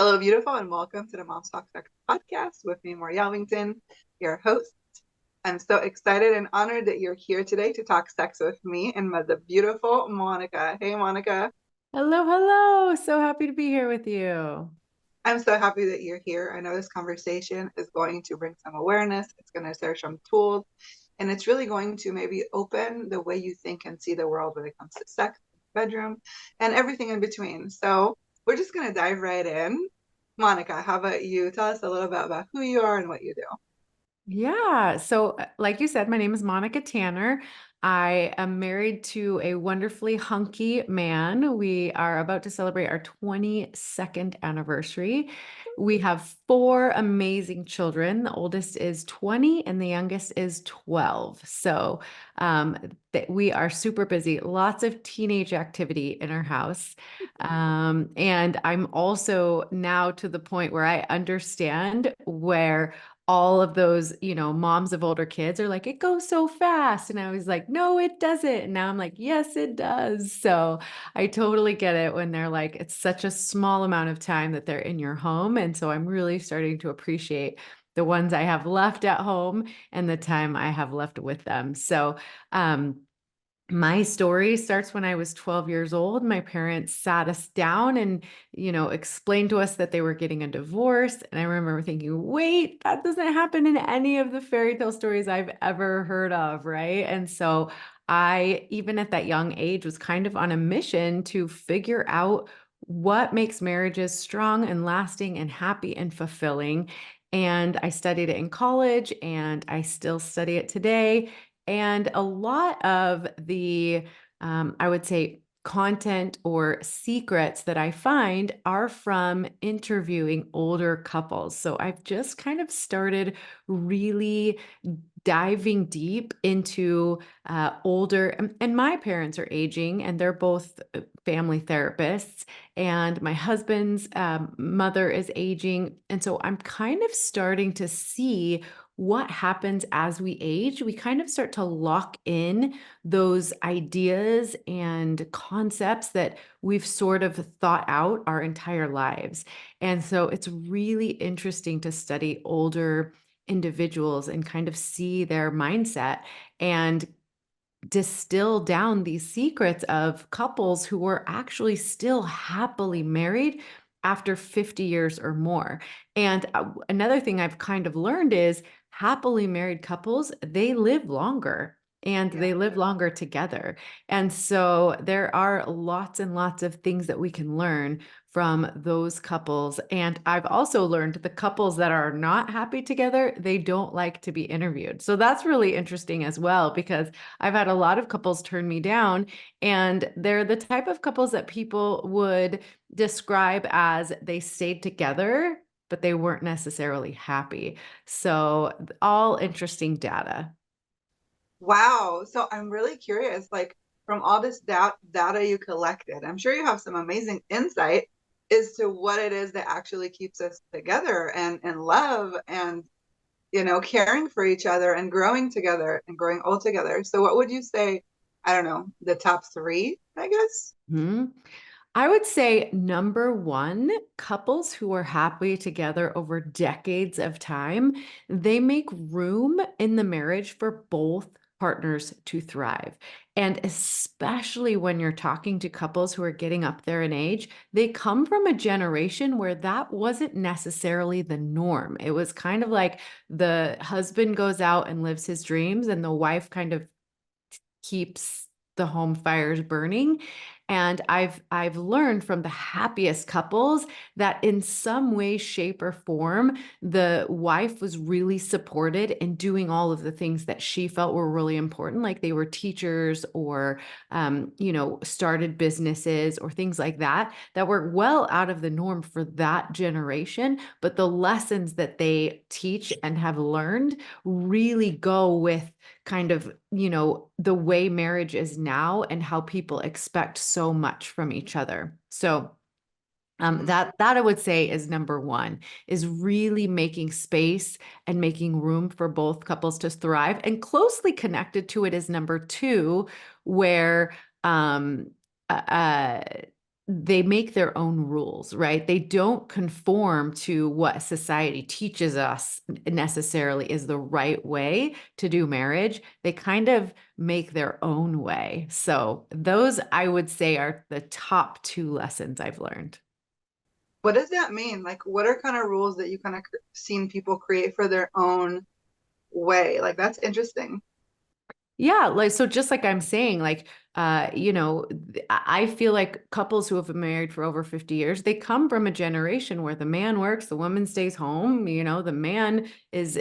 Hello, beautiful, and welcome to the Mom's Talk Sex podcast with me, Mor Yelvington, your host. I'm so excited and honored that you're here today to talk sex with me and the beautiful Monica. Hey, Monica. Hello, hello. So happy to be here with you. I'm so happy that you're here. I know this conversation is going to bring some awareness. It's going to share some tools, and it's really going to maybe open the way you think and see the world when it comes to sex, bedroom, and everything in between. So we're just going to dive right in. Monica, how about you tell us a little bit about who you are and what you do? Yeah. Like you said, my name is Monica Tanner. I am married to a wonderfully hunky man. We are about to celebrate our 22nd anniversary. We have four amazing children. The oldest is 20 and the youngest is 12. We are super busy, lots of teenage activity in our house. And I'm also now to the point where I understand where all of those, moms of older kids are like, it goes so fast. And I was like, no, it doesn't. And now I'm like, yes, it does. So I totally get it when they're like, it's such a small amount of time that they're in your home. And so I'm really starting to appreciate the ones I have left at home and the time I have left with them. Um, my story starts when I was 12 years old. My parents sat us down and, explained to us that they were getting a divorce. And I remember thinking, wait, that doesn't happen in any of the fairy tale stories I've ever heard of, right? And so I, even at that young age, was kind of on a mission to figure out what makes marriages strong and lasting and happy and fulfilling. And I studied it in college and I still study it today. And a lot of the, I would say, content or secrets that I find are from interviewing older couples. So I've just kind of started really diving deep into older, and my parents are aging, and they're both family therapists, and my husband's mother is aging. And so I'm kind of starting to see what happens as we age. We kind of start to lock in those ideas and concepts that we've sort of thought out our entire lives. And so it's really interesting to study older individuals and kind of see their mindset and distill down these secrets of couples who were actually still happily married after 50 years or more. And another thing I've kind of learned is happily married couples, they live longer and Yeah. they live longer together. And so there are lots and lots of things that we can learn from those couples. And I've also learned the couples that are not happy together, they don't like to be interviewed. So that's really interesting as well, because I've had a lot of couples turn me down, and they're the type of couples that people would describe as they stayed together, but they weren't necessarily happy. So, all interesting data. Wow. So I'm really curious, like from all this data you collected, I'm sure you have some amazing insight as to what it is that actually keeps us together and in love and caring for each other and growing together and growing old together. So what would you say, I don't know, the top three, I guess? Mhm. I would say number one, couples who are happy together over decades of time, they make room in the marriage for both partners to thrive. And especially when you're talking to couples who are getting up there in age, they come from a generation where that wasn't necessarily the norm. It was kind of like the husband goes out and lives his dreams, and the wife kind of keeps the home fires burning. And I've learned from the happiest couples that in some way, shape, or form, the wife was really supported in doing all of the things that she felt were really important, like they were teachers or started businesses or things like that, that were well out of the norm for that generation. But the lessons that they teach and have learned really go with kind of, the way marriage is now and how people expect so much from each other. So Mm. that I would say is number one, is really making space and making room for both couples to thrive. And closely connected to it is number two, where um, uh, they make their own rules, right? They don't conform to what society teaches us necessarily is the right way to do marriage. They kind of make their own way. So, those I would say are the top two lessons I've learned. What does that mean? Like, what are kind of rules that you kind of seen people create for their own way? Like, that's interesting. Yeah, like so just like I'm saying, like I feel like couples who have been married for over 50 years, they come from a generation where the man works, the woman stays home, the man is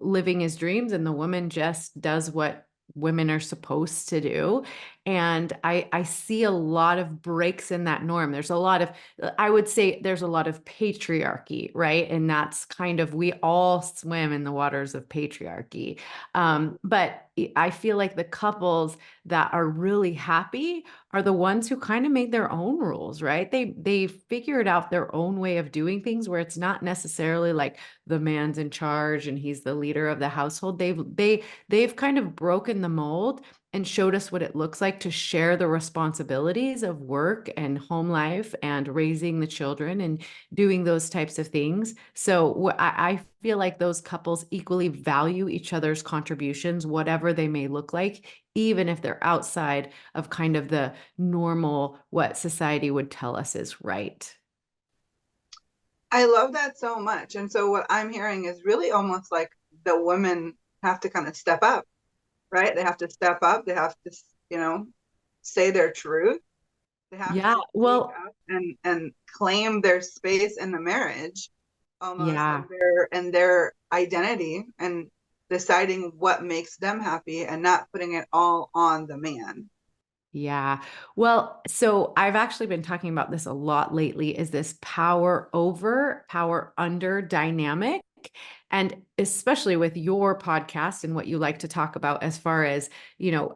living his dreams and the woman just does what women are supposed to do. And I see a lot of breaks in that norm. There's a lot of I would say there's a lot of patriarchy, right? And that's kind of we all swim in the waters of patriarchy. But I feel like the couples that are really happy are the ones who kind of made their own rules, right? They figured out their own way of doing things where it's not necessarily like the man's in charge and he's the leader of the household. They've kind of broken the mold and showed us what it looks like to share the responsibilities of work and home life and raising the children and doing those types of things. So I feel like those couples equally value each other's contributions, whatever they may look like, even if they're outside of kind of the normal, what society would tell us is right. I love that so much. And so what I'm hearing is really almost like the women have to kind of step up, right? They have to step up. They have to, you know, say their truth. They have Yeah. to speak Well, up and claim their space in the marriage almost yeah. and their identity and deciding what makes them happy and not putting it all on the man. Yeah. Well, so I've actually been talking about this a lot lately is this power over, power under dynamic. And especially with your podcast and what you like to talk about as far as,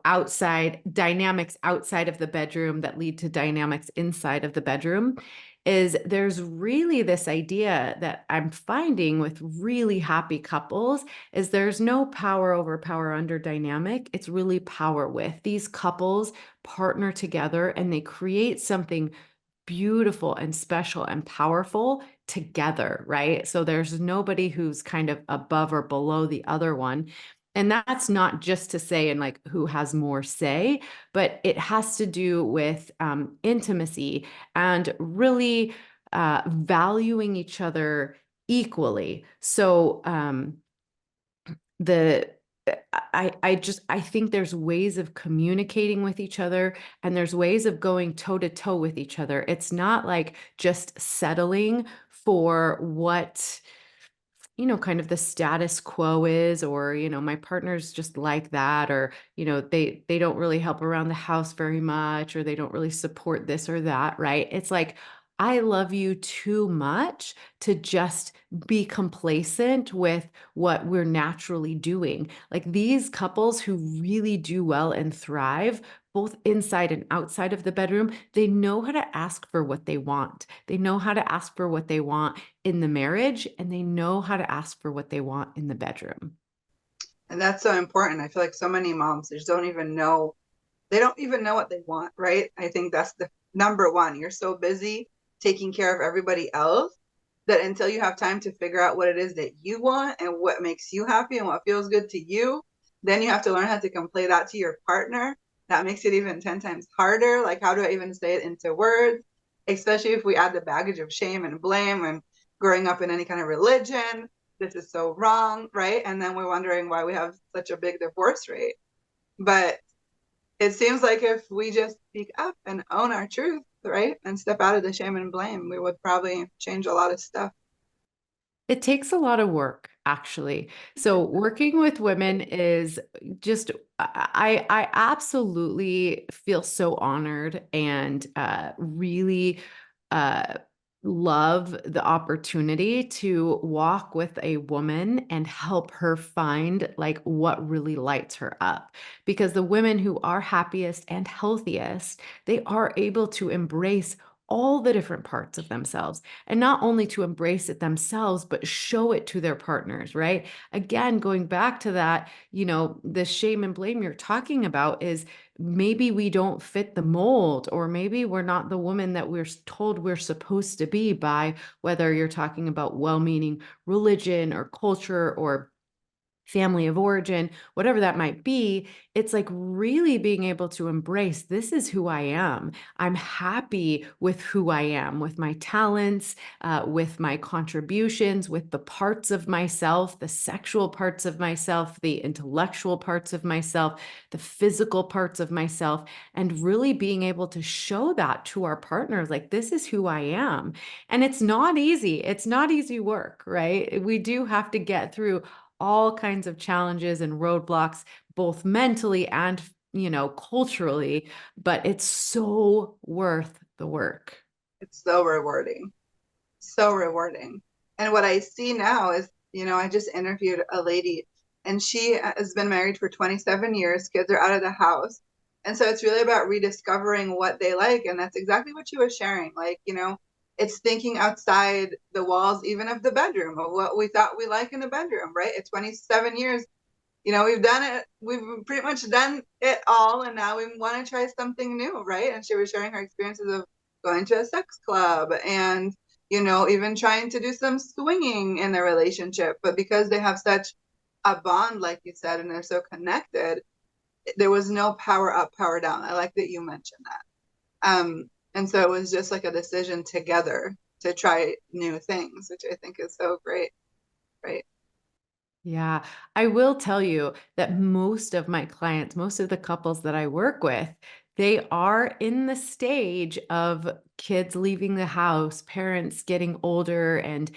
outside dynamics outside of the bedroom that lead to dynamics inside of the bedroom, is there's really this idea that I'm finding with really happy couples is there's no power over power under dynamic. It's really power with. These couples partner together and they create something beautiful and special and powerful together, right? So there's nobody who's kind of above or below the other one. And that's not just to say, and like who has more say, but it has to do with intimacy and really valuing each other equally. So, the I think there's ways of communicating with each other and there's ways of going toe to toe with each other. It's not like just settling for what kind of the status quo is, or, my partner's just like that, or, they don't really help around the house very much, or they don't really support this or that, right? It's like, I love you too much to just be complacent with what we're naturally doing. Like these couples who really do well and thrive, both inside and outside of the bedroom, they know how to ask for what they want. They know how to ask for what they want in the marriage and they know how to ask for what they want in the bedroom. And that's so important. I feel like so many moms just don't even know, they don't even know what they want, right? I think that's the number one. You're so busy taking care of everybody else that until you have time to figure out what it is that you want and what makes you happy and what feels good to you, then you have to learn how to convey that to your partner. That makes it even 10 times harder. Like, how do I even say it into words? Especially if we add the baggage of shame and blame and growing up in any kind of religion. This is so wrong, right? And then we're wondering why we have such a big divorce rate. But it seems like if we just speak up and own our truth, right, and step out of the shame and blame, we would probably change a lot of stuff. It takes a lot of work, actually. So working with women is just I absolutely feel so honored and really uh love the opportunity to walk with a woman and help her find like what really lights her up, because the women who are happiest and healthiest, they are able to embrace all the different parts of themselves, and not only to embrace it themselves, but show it to their partners, right? Again, going back to that, the shame and blame you're talking about is maybe we don't fit the mold, or maybe we're not the woman that we're told we're supposed to be by, whether you're talking about well-meaning religion or culture or family of origin, whatever that might be. It's like really being able to embrace, this is who I am. I'm happy with who I am, with my talents, with my contributions, with the parts of myself, the sexual parts of myself, the intellectual parts of myself, the physical parts of myself, and really being able to show that to our partners, like, this is who I am. And it's not easy. It's not easy work, right? We do have to get through all kinds of challenges and roadblocks, both mentally and, culturally, but it's so worth the work. It's so rewarding. So rewarding. And what I see now is, I just interviewed a lady and she has been married for 27 years. Kids are out of the house. And so it's really about rediscovering what they like. And that's exactly what she was sharing. Like, it's thinking outside the walls, even of the bedroom, of what we thought we like in a bedroom, right? At 27 years, we've done it. We've pretty much done it all. And now we want to try something new, right? And she was sharing her experiences of going to a sex club and, even trying to do some swinging in their relationship. But because they have such a bond, like you said, and they're so connected, there was no power up, power down. I like that you mentioned that. And so it was just like a decision together to try new things, which I think is so great, right? Yeah, I will tell you that most of my clients, most of the couples that I work with, they are in the stage of kids leaving the house, parents getting older and,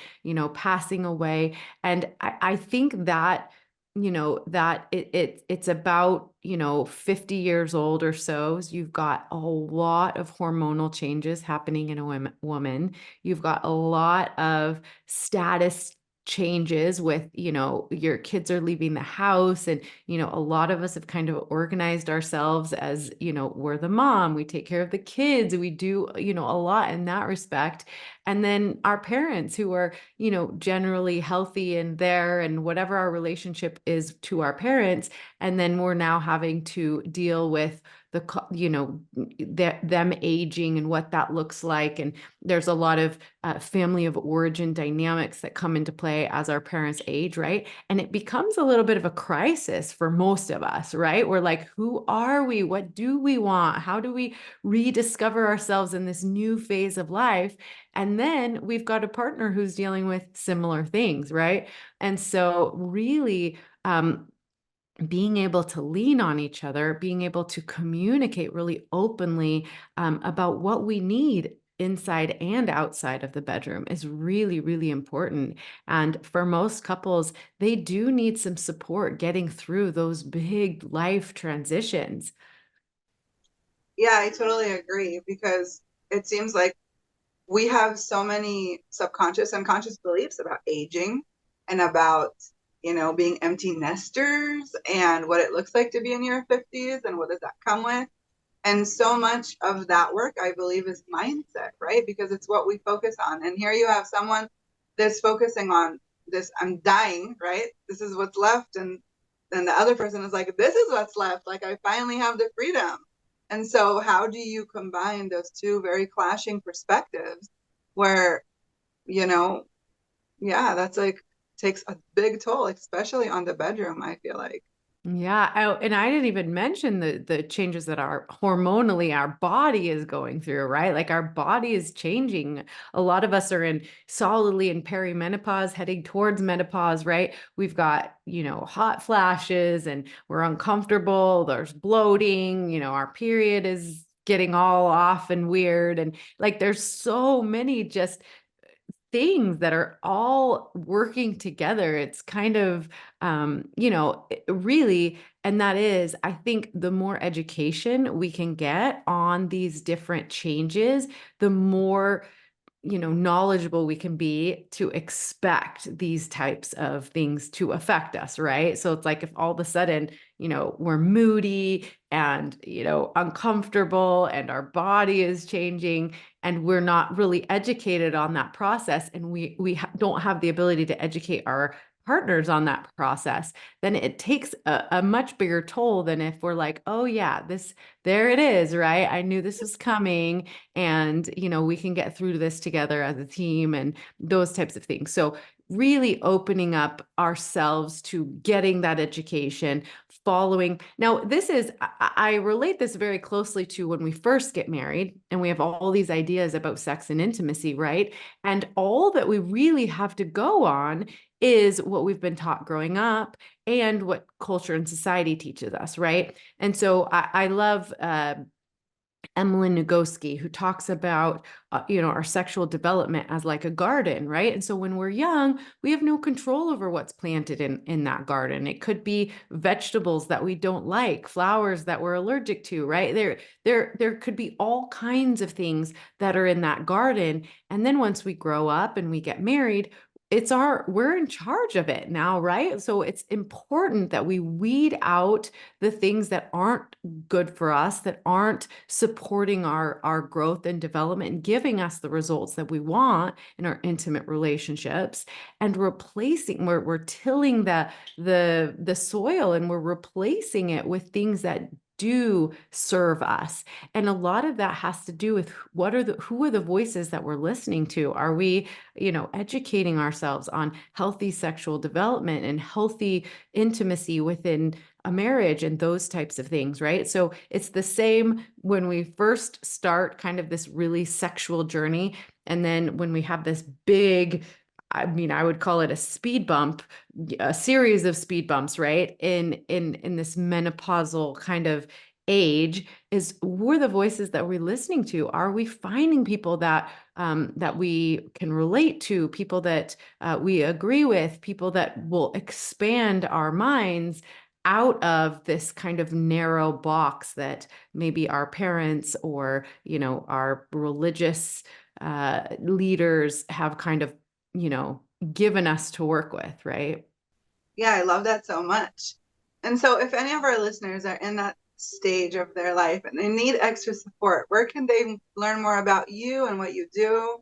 passing away. And I think that, that it's about, 50 years old or so. So you've got a lot of hormonal changes happening in a woman. You've got a lot of status changes with, your kids are leaving the house, and, a lot of us have kind of organized ourselves as, we're the mom, we take care of the kids, we do, a lot in that respect. And then our parents who are, generally healthy and there, and whatever our relationship is to our parents. And then we're now having to deal with them aging and what that looks like. And there's a lot of family of origin dynamics that come into play as our parents age, right? And it becomes a little bit of a crisis for most of us, right? We're like, who are we? What do we want? How do we rediscover ourselves in this new phase of life? And then we've got a partner who's dealing with similar things, right? And so really, being able to lean on each other, being able to communicate really openly about what we need inside and outside of the bedroom is really, really important. And for most couples, they do need some support getting through those big life transitions. Yeah, I totally agree because it seems like we have so many subconscious and conscious beliefs about aging and about, being empty nesters and what it looks like to be in your 50s and what does that come with. And so much of that work, I believe, is mindset, right? Because it's what we focus on. And here you have someone that's focusing on this, I'm dying, right? This is what's left. And then the other person is like, this is what's left. Like, I finally have the freedom. And so, how do you combine those two very clashing perspectives where, you know, yeah, that's like takes a big toll, especially on the bedroom, I feel like. Yeah, and I didn't even mention the changes that our hormonally our body is going through, right? Like our body is changing. A lot of us are in solidly in perimenopause, heading towards menopause, right? We've got, hot flashes and we're uncomfortable, there's bloating, our period is getting all off and weird, and like there's so many just things that are all working together. It's kind of, really, and that is, I think the more education we can get on these different changes, the more knowledgeable we can be to expect these types of things to affect us, right? So it's like if all of a sudden, we're moody and, uncomfortable and our body is changing and we're not really educated on that process and we don't have the ability to educate our partners on that process, then it takes a much bigger toll than if we're like, oh yeah, there it is, right? I knew this was coming and we can get through this together as a team and those types of things. So really opening up ourselves to getting that education, following. Now, I relate this very closely to when we first get married and we have all these ideas about sex and intimacy, right? And all that we really have to go on is what we've been taught growing up and what culture and society teaches us, right? And so I love Emmeline Nagoski, who talks about, our sexual development as like a garden, right? And so when we're young, we have no control over what's planted in that garden. It could be vegetables that we don't like, flowers that we're allergic to, right? There could be all kinds of things that are in that garden. And then once we grow up and we get married, we're in charge of it now, right? So it's important that we weed out the things that aren't good for us, that aren't supporting our growth and development and giving us the results that we want in our intimate relationships, and we're tilling the soil and we're replacing it with things that do serve us. And a lot of that has to do with who are the voices that we're listening to. Are we, educating ourselves on healthy sexual development and healthy intimacy within a marriage and those types of things, right? So it's the same when we first start kind of this really sexual journey. And then when we have this big, I would call it a speed bump, a series of speed bumps, right? In this menopausal kind of age, is who are the voices that we're listening to? Are we finding people that we can relate to, people that we agree with, people that will expand our minds out of this kind of narrow box that maybe our parents or our religious leaders have kind of given us to work with, right? Yeah, I love that so much. And so, if any of our listeners are in that stage of their life and they need extra support, where can they learn more about you and what you do?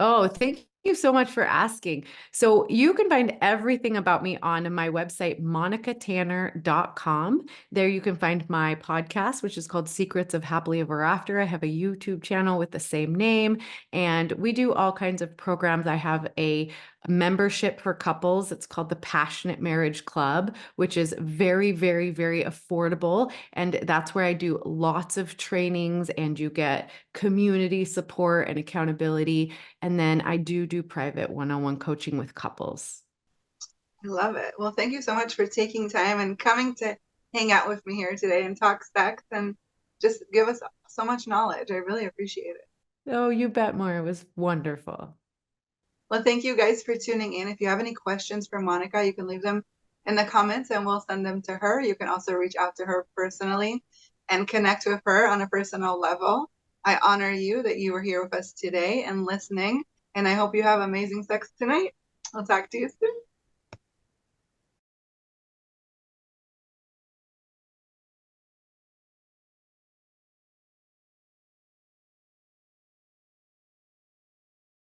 Oh, thank you so much for asking. So you can find everything about me on my website, monicatanner.com. There you can find my podcast, which is called Secrets of Happily Ever After. I have a YouTube channel with the same name, and we do all kinds of programs. I have a membership for couples. It's called the Passionate Marriage Club, which is very, very, very affordable. And that's where I do lots of trainings and you get community support and accountability. And then I do private one-on-one coaching with couples. I love it. Well, thank you so much for taking time and coming to hang out with me here today and talk sex and just give us so much knowledge. I really appreciate it. Oh, you bet, More. It was wonderful. Well, thank you guys for tuning in. If you have any questions for Monica, you can leave them in the comments and we'll send them to her. You can also reach out to her personally and connect with her on a personal level. I honor you that you were here with us today and listening, and I hope you have amazing sex tonight. I'll talk to you soon.